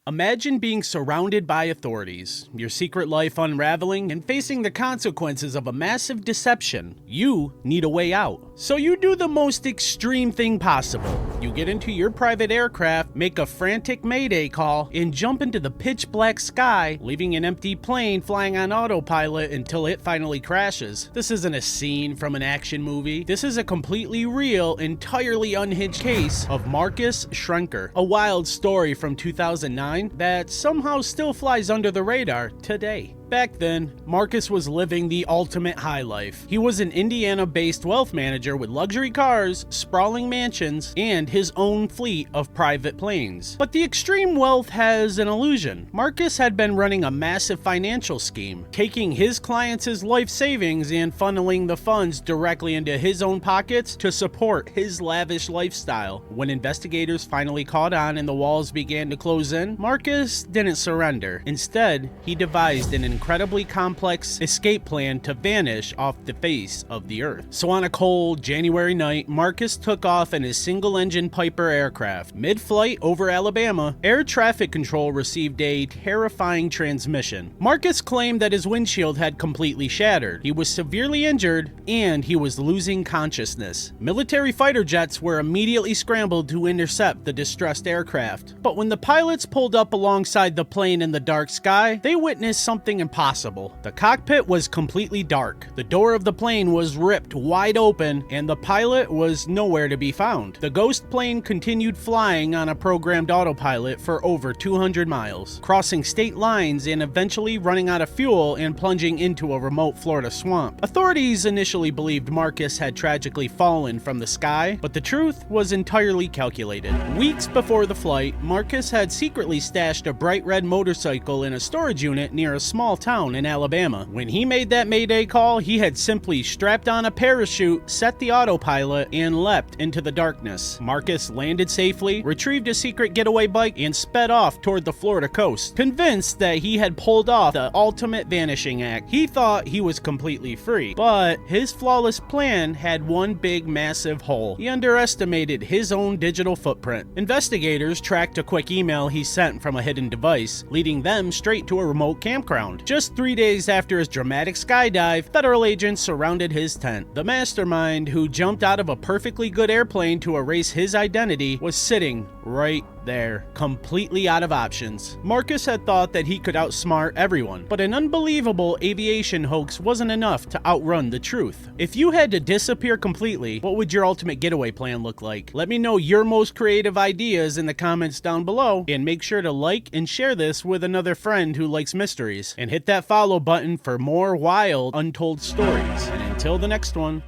Imagine being surrounded by authorities, your secret life unraveling, and facing the consequences of a massive deception. You need a way out. So you do the most extreme thing possible. You get into your private aircraft, make a frantic mayday call, and jump into the pitch black sky, leaving an empty plane flying on autopilot until it finally crashes. This isn't a scene from an action movie. This is a completely real, entirely unhinged case of Marcus Schrenker, a wild story from 2009 that somehow still flies under the radar today. Back then, Marcus was living the ultimate high life. He was an Indiana-based wealth manager with luxury cars, sprawling mansions, and his own fleet of private planes. But the extreme wealth has an illusion. Marcus had been running a massive financial scheme, taking his clients' life savings and funneling the funds directly into his own pockets to support his lavish lifestyle. When investigators finally caught on and the walls began to close in, Marcus didn't surrender. Instead, he devised an incredibly complex escape plan to vanish off the face of the earth. So on a cold January night, Marcus took off in his single-engine Piper aircraft. Mid-flight over Alabama, air traffic control received a terrifying transmission. Marcus claimed that his windshield had completely shattered. He was severely injured, and he was losing consciousness. Military fighter jets were immediately scrambled to intercept the distressed aircraft. But when the pilots pulled up alongside the plane in the dark sky, they witnessed something impossible. The cockpit was completely dark. The door of the plane was ripped wide open, and the pilot was nowhere to be found. The ghost plane continued flying on a programmed autopilot for over 200 miles, crossing state lines and eventually running out of fuel and plunging into a remote Florida swamp. Authorities initially believed Marcus had tragically fallen from the sky, but the truth was entirely calculated. Weeks before the flight, Marcus had secretly stashed a bright red motorcycle in a storage unit near a small town in Alabama. When he made that mayday call, he had simply strapped on a parachute, set the autopilot, and leapt into the darkness. Marcus landed safely, retrieved a secret getaway bike, and sped off toward the Florida coast. Convinced that he had pulled off the ultimate vanishing act, he thought he was completely free. But his flawless plan had one big massive hole. He underestimated his own digital footprint. Investigators tracked a quick email he sent from a hidden device, leading them straight to a remote campground. Just 3 days after his dramatic skydive, federal agents surrounded his tent. The mastermind, who jumped out of a perfectly good airplane to erase his identity, was sitting right there, completely out of options. Marcus had thought that he could outsmart everyone, but an unbelievable aviation hoax wasn't enough to outrun the truth. If you had to disappear completely, what would your ultimate getaway plan look like? Let me know your most creative ideas in the comments down below, and make sure to like and share this with another friend who likes mysteries, and hit that follow button for more wild, untold stories. And until the next one.